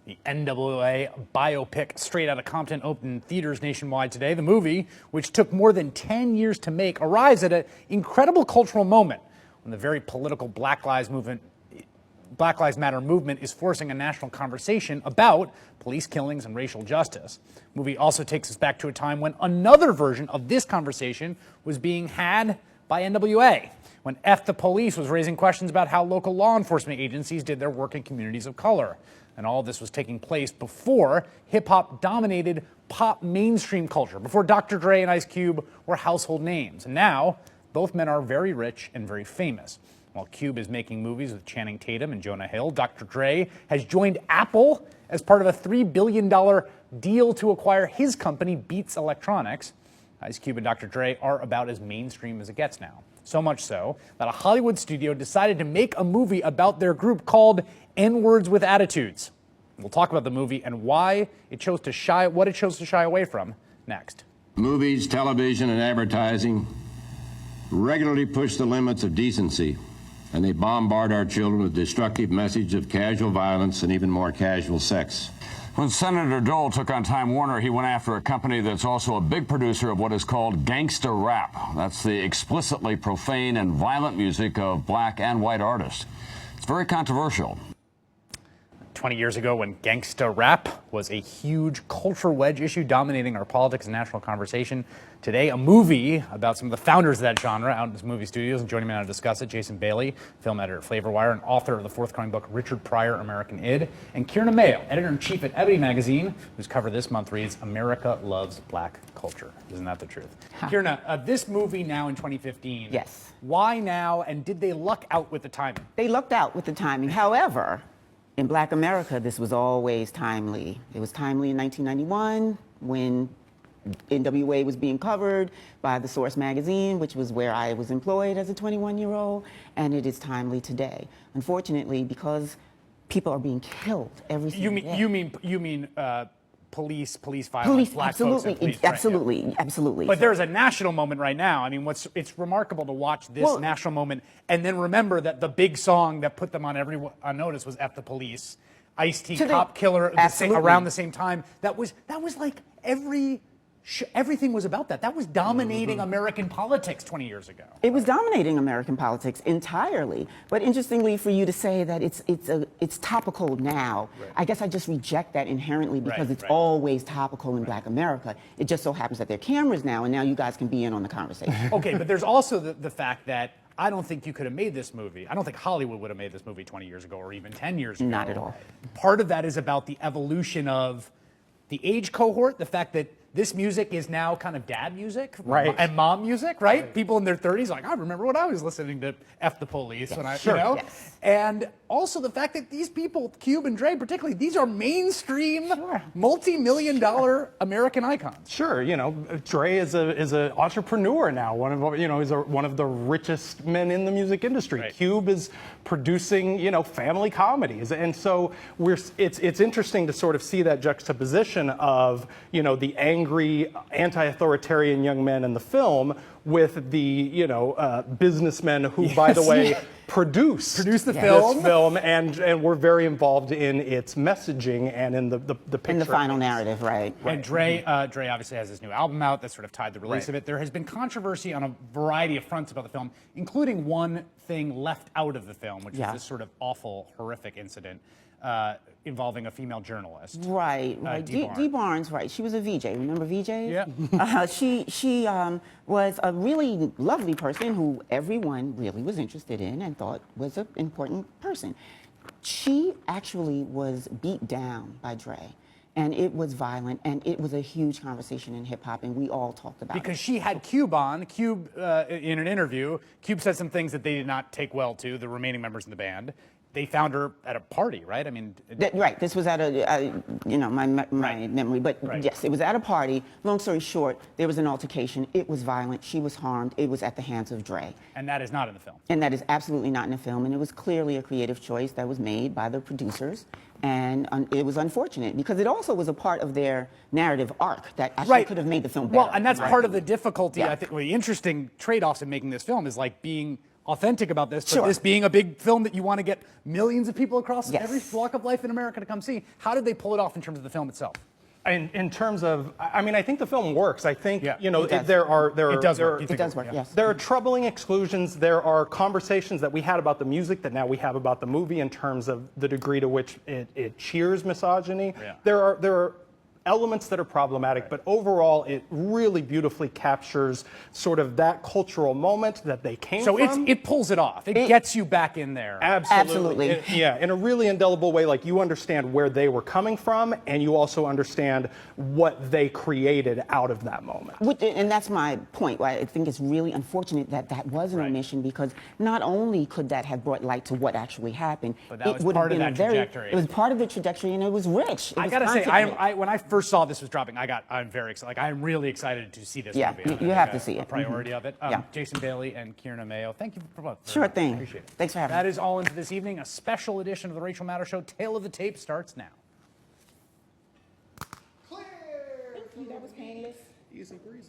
The NWA biopic Straight Outta Compton opened in theaters nationwide today. The movie, which took more than 10 years to make, arrives at an incredible cultural moment when the very political Black Lives Matter movement is forcing a national conversation about police killings and racial justice. The movie also takes us back to a time when another version of this conversation was being had by NWA, when F the Police was raising questions about how local law enforcement agencies did their work in communities of color. And all this was taking place before hip-hop dominated pop mainstream culture, before Dr. Dre and Ice Cube were household names. And now, both men are very rich and very famous. While Cube is making movies with Channing Tatum and Jonah Hill, Dr. Dre has joined Apple as part of a $3 billion deal to acquire his company, Beats Electronics. Ice Cube and Dr. Dre are about as mainstream as it gets now. So much so that a Hollywood studio decided to make a movie about their group called N-Words with Attitudes. We'll talk about the movie and why it chose to shy away from next. Movies, television, and advertising regularly push the limits of decency, and they bombard our children with destructive messages of casual violence and even more casual sex. When Senator Dole took on Time Warner, he went after a company that's also a big producer of what is called gangsta rap. That's the explicitly profane and violent music of black and white artists. It's very controversial. 20 years ago, when gangsta rap was a huge cultural wedge issue dominating our politics and national conversation, today a movie about some of the founders of that genre out in his movie studios. And joining me now to discuss it, Jason Bailey, film editor at Flavor Wire and author of the forthcoming book Richard Pryor, American Id, and Kierna Mayo, editor-in-chief at Ebony magazine, whose cover this month reads, America Loves Black Culture. Isn't that the truth? Huh. Kierna, this movie now in 2015. Yes. Why now, and did they luck out with the timing? They lucked out with the timing. However, in Black America, this was always timely. It was timely in 1991 when NWA was being covered by the Source magazine, which was where I was employed as a 21-year-old, and it is timely today. Unfortunately, because people are being killed every single day. You mean police violence, black folks and police, absolutely, right? Yeah. Absolutely. But there's a national moment right now. I mean, it's remarkable to watch this national moment and then remember that the big song that put them on notice was F the Police, Ice-T, Cop Killer, around the same time. That was like everything was about that. That was dominating American politics 20 years ago. It was dominating American politics entirely. But interestingly, for you to say that it's topical now, right. I guess I just reject that inherently because it's always topical in Black America. It just so happens that there are cameras now, and now you guys can be in on the conversation. Okay, but there's also the fact that I don't think you could have made this movie. I don't think Hollywood would have made this movie 20 years ago or even 10 years ago. Not at all. Part of that is about the evolution of the age cohort, the fact that this music is now kind of dad music and mom music, right? People in their 30s are like, I remember when I was listening to F the Police when I, you know? Yes. And also the fact that these people, Cube and Dre particularly, these are mainstream, multi-million-dollar American icons. Sure, you know, Dre is an entrepreneur now. He's one of the richest men in the music industry. Right. Cube is producing, family comedies, and so it's interesting to sort of see that juxtaposition of, the angry, anti-authoritarian young men in the film with the, businessmen who, by the way, produced the film and were very involved in its messaging and in the picture. In the final narrative, right. And Dre obviously has this new album out that sort of tied the release of it. There has been controversy on a variety of fronts about the film, including one thing left out of the film, which is this sort of awful, horrific incident involving a female journalist. Right. Dee Barnes, right. She was a VJ. Remember VJs? Yeah. She was a really lovely person who everyone really was interested in and thought was an important person. She actually was beat down by Dre. And it was violent, and it was a huge conversation in hip-hop, and we all talked about it. Because she had Cube on. Cube, in an interview, Cube said some things that they did not take well to, the remaining members in the band. They found her at a party, right? I mean, right. This was at my memory, but yes, it was at a party. Long story short, there was an altercation. It was violent. She was harmed. It was at the hands of Dre. And that is not in the film. And that is absolutely not in the film. And it was clearly a creative choice that was made by the producers. And it was unfortunate because it also was a part of their narrative arc that actually could have made the film better. Well, and that's part of the difficulty, I think, the interesting trade-offs in making this film is like being authentic about this, but Sure. this being a big film that you want to get millions of people across Yes. every walk of life in America to come see, how did they pull it off in terms of the film itself? In terms of, I mean, I think the film works. I think, Yeah. you know, It does. there are It does work. You It think does work, yeah. yes. There are troubling exclusions. There are conversations that we had about the music that now we have about the movie in terms of the degree to which it cheers misogyny. Yeah. There are elements that are problematic, but overall it really beautifully captures sort of that cultural moment that they came So from. it pulls it off. It gets you back in there. Absolutely. Absolutely. Yeah, in a really indelible way. Like, you understand where they were coming from, and you also understand what they created out of that moment. And that's my point. Why I think it's really unfortunate that that was an Right. omission, because not only could that have brought light to what actually happened, But that it was would have part of been that a very, trajectory. it was part of the trajectory, and it was rich. It I was gotta say, content-rich. when I first saw this was dropping, I'm very excited. Like, I'm really excited to see this Yeah, movie. you I have think to see a it. priority of it. Yeah. Jason Bailey and Kierna Mayo, thank you for both. Sure thing. Appreciate it. Thanks for having That me. is all into this evening. A special edition of the Rachel Maddow Show. Tale of the Tape starts now. That was painless. Easy breezy.